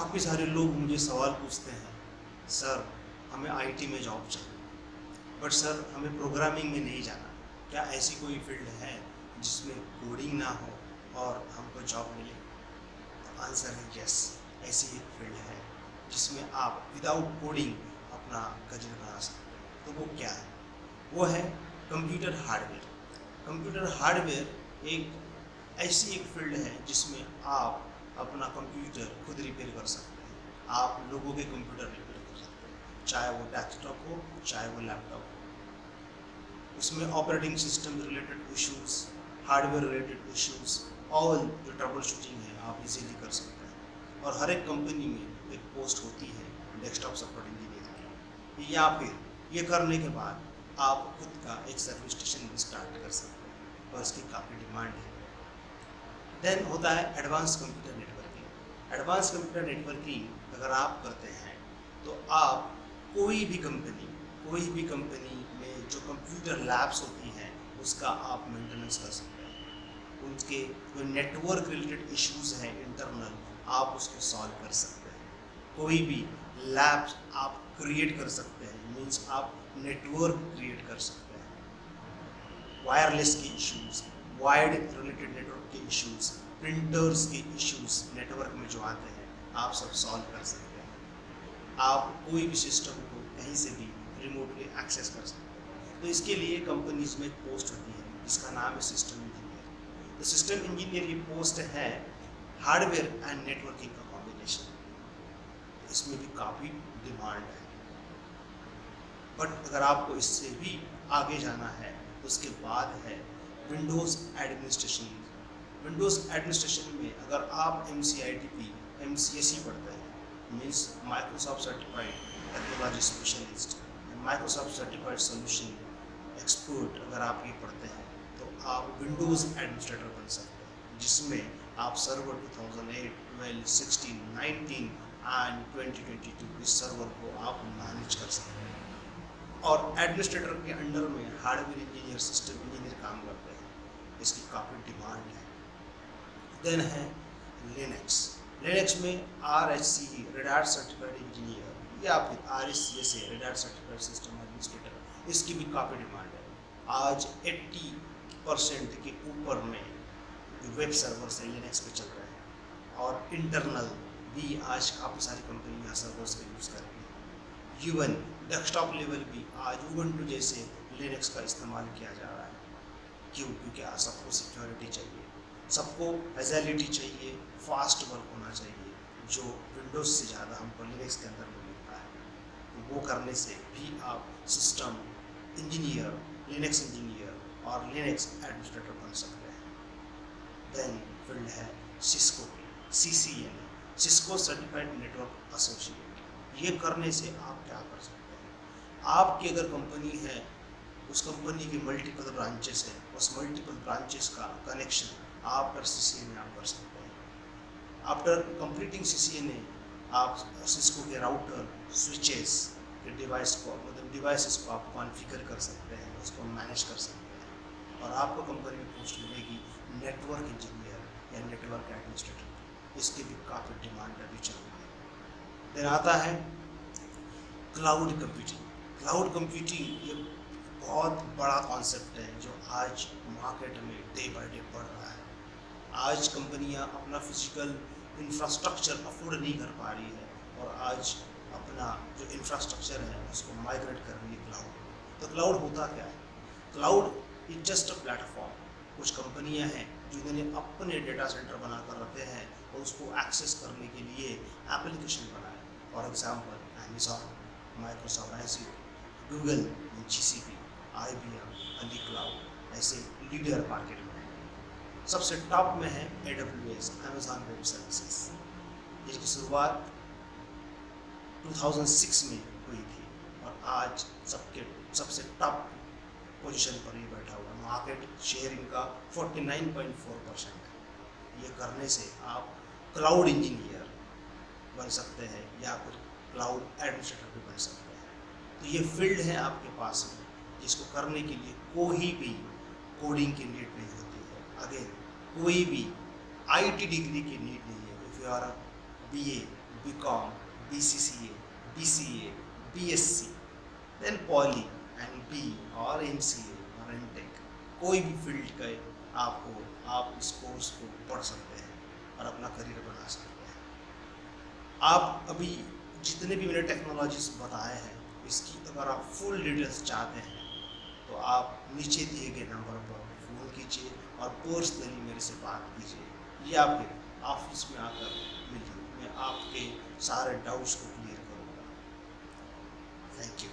काफ़ी सारे लोग मुझे सवाल पूछते हैं, सर हमें आईटी में जॉब चाहिए, बट सर हमें प्रोग्रामिंग में नहीं जाना। क्या ऐसी कोई फील्ड है जिसमें कोडिंग ना हो और हमको जॉब मिले? तो आंसर है यस, ऐसी एक फील्ड है जिसमें आप विदाउट कोडिंग अपना करियर बना सकते हैं। तो वो क्या है? वो है कंप्यूटर हार्डवेयर। कंप्यूटर हार्डवेयर एक ऐसी एक फील्ड है जिसमें आप अपना कंप्यूटर खुद रिपेयर कर सकते हैं। आप लोगों के कंप्यूटर रिपेयर कर सकते हैं, चाहे वो डेस्कटॉप हो चाहे वो लैपटॉप हो। उसमें operating system related issues, hardware related issues, all जो ट्रबल शूटिंग है आप इजीली कर सकते हैं। और हर एक कंपनी में एक पोस्ट होती है डेस्कटॉप सपोर्ट इंजीनियर की, या फिर ये करने के बाद आप खुद का एक सर्विस स्टेशन स्टार्ट कर सकते हैं और इसकी काफ़ी डिमांड है। देन होता है advance computer networking. Advance computer networking अगर आप करते हैं तो आप कोई भी कंपनी में जो कंप्यूटर लैब्स होती हैं उसका आप मेंटेनेंस कर सकते हैं। उनके जो नेटवर्क रिलेटेड इश्यूज हैं इंटरनल, आप उसको सॉल्व कर सकते हैं। कोई भी लैब्स आप क्रिएट कर सकते हैं, मीन्स आप नेटवर्क क्रिएट कर सकते हैं। वायरलेस के इश्यूज, वायर्ड रिलेटेड नेटवर्क के इश्यूज, प्रिंटर्स के इश्यूज नेटवर्क में जो आते हैं आप सब सॉल्व कर सकते हैं। आप कोई भी सिस्टम को कहीं से भी रिमोटली एक्सेस कर सकते हैं। तो इसके लिए कंपनीज में एक पोस्ट होती है जिसका नाम है सिस्टम इंजीनियर। तो सिस्टम इंजीनियर की पोस्ट है हार्डवेयर एंड नेटवर्किंग का कॉम्बिनेशन। इसमें भी काफ़ी डिमांड है, बट अगर आपको इससे भी आगे जाना है तो उसके बाद है विंडोज़ एडमिनिस्ट्रेशन। विंडोज़ एडमिनिस्ट्रेशन में अगर आप MCITP MCSE पढ़ते हैं, means Microsoft certified technology specialist, Microsoft certified solution expert, अगर आप ये पढ़ते हैं तो आप विंडोज़ एडमिनिस्ट्रेटर बन सकते हैं, जिसमें आप सर्वर 2008, 12, 16, 19 एंड 2022 इस सर्वर को आप मैनेज कर सकते हैं। और एडमिनिस्ट्रेटर के अंडर में हार्डवेयर इंजीनियर, सिस्टम इंजीनियर काम करते हैं। इसकी काफ़ी डिमांड है। देन है लिनक्स। लिनक्स में RSCE red hat certified engineer या फिर RSCSA red hat certified system administrator, इसकी भी काफ़ी डिमांड है। आज 80% के ऊपर में वेब सर्वर्स लिनक्स पे चल रहे हैं और इंटरनल भी आज काफ़ी सारी कंपनियां सर्वर्स का यूज़ कर रही हैं। इवन डेस्कटॉप लेवल भी आज उबंटू जैसे लिनक्स का इस्तेमाल किया जा रहा है। क्यों? क्योंकि आज सबको सिक्योरिटी चाहिए, सबको एजाइलिटी चाहिए, फास्ट वर्क होना चाहिए, जो विंडोज़ से ज़्यादा हमको लिनक्स के अंदर में मिलता है। तो वो करने से भी आप सिस्टम इंजीनियर, लिनक्स इंजीनियर और लिनक्स एडमिनिस्ट्रेटर बन सकते हैं। देन फील्ड है सिस्को की, CCNA, Cisco certified network associate. ये करने से आप क्या कर सकते हैं? आपकी अगर कंपनी है, उस कंपनी के मल्टीपल ब्रांचेस हैं, उस मल्टीपल ब्रांचेस का कनेक्शन आप पर CCNA आप कर सकते हैं। आफ्टर कंप्लीटिंग CCNA आप सिस्को के राउटर, स्विचेस के डिवाइस को, मतलब डिवाइसेस को आप कॉन्फ़िगर कर सकते हैं, उसको मैनेज कर सकते हैं और आपको कंपनी में पोस्ट मिलेगी नेटवर्क इंजीनियर या नेटवर्क एडमिनिस्ट्रेटर। इसकी भी काफ़ी डिमांड अभी चल रही है। देन आता है क्लाउड कंप्यूटिंग। क्लाउड कंप्यूटिंग ये बहुत बड़ा कॉन्सेप्ट है जो आज मार्केट में डे बाय डे बढ़ रहा है। आज कंपनियां अपना फिजिकल इंफ्रास्ट्रक्चर अफोर्ड नहीं कर पा रही है और आज अपना जो इंफ्रास्ट्रक्चर है उसको माइग्रेट कर रही है क्लाउड। तो क्लाउड होता क्या है? Cloud is just a platform. कुछ कंपनियां हैं जिन्होंने अपने डेटा सेंटर बनाकर रखे हैं और उसको एक्सेस करने के लिए एप्लीकेशन बनाए। For example Amazon, Microsoft Azure, Google, GCP, IBM, Ali cloud, ऐसे लीडर मार्केट में है। सबसे टॉप में है AWS, अमेजॉन वेब सर्विसेज, जिसकी शुरुआत 2006 में हुई थी और आज सबसे टॉप पोजीशन पर ही बैठा हुआ। मार्केट शेयर इनका 49.4% है। ये करने से आप क्लाउड इंजीनियर बन सकते हैं या फिर क्लाउड एडमिनिस्ट्रेटर भी बन सकते हैं। तो ये फील्ड है आपके पास में, जिसको करने के लिए कोई भी कोडिंग की नीड नहीं होती है। अगेन कोई भी IT डिग्री की नीड नहीं है। If you are BA, BCom, BCCA, BCA, BSc, then poly and B और MCA और MTech, कोई भी फील्ड का आप हो, आप इस कोर्स को पढ़ सकते हैं और अपना करियर बना सकते हैं। आप अभी जितने भी मैंने टेक्नोलॉजीज बताए हैं, इसकी अगर आप फुल डिटेल्स चाहते हैं तो आप नीचे दिए गए नंबर पर फ़ोन कीजिए और पर्सनली मेरे से बात कीजिए या फिर ऑफिस में आकर मिलिए, मैं आपके सारे डाउट्स को क्लियर करूँगा। Thank you.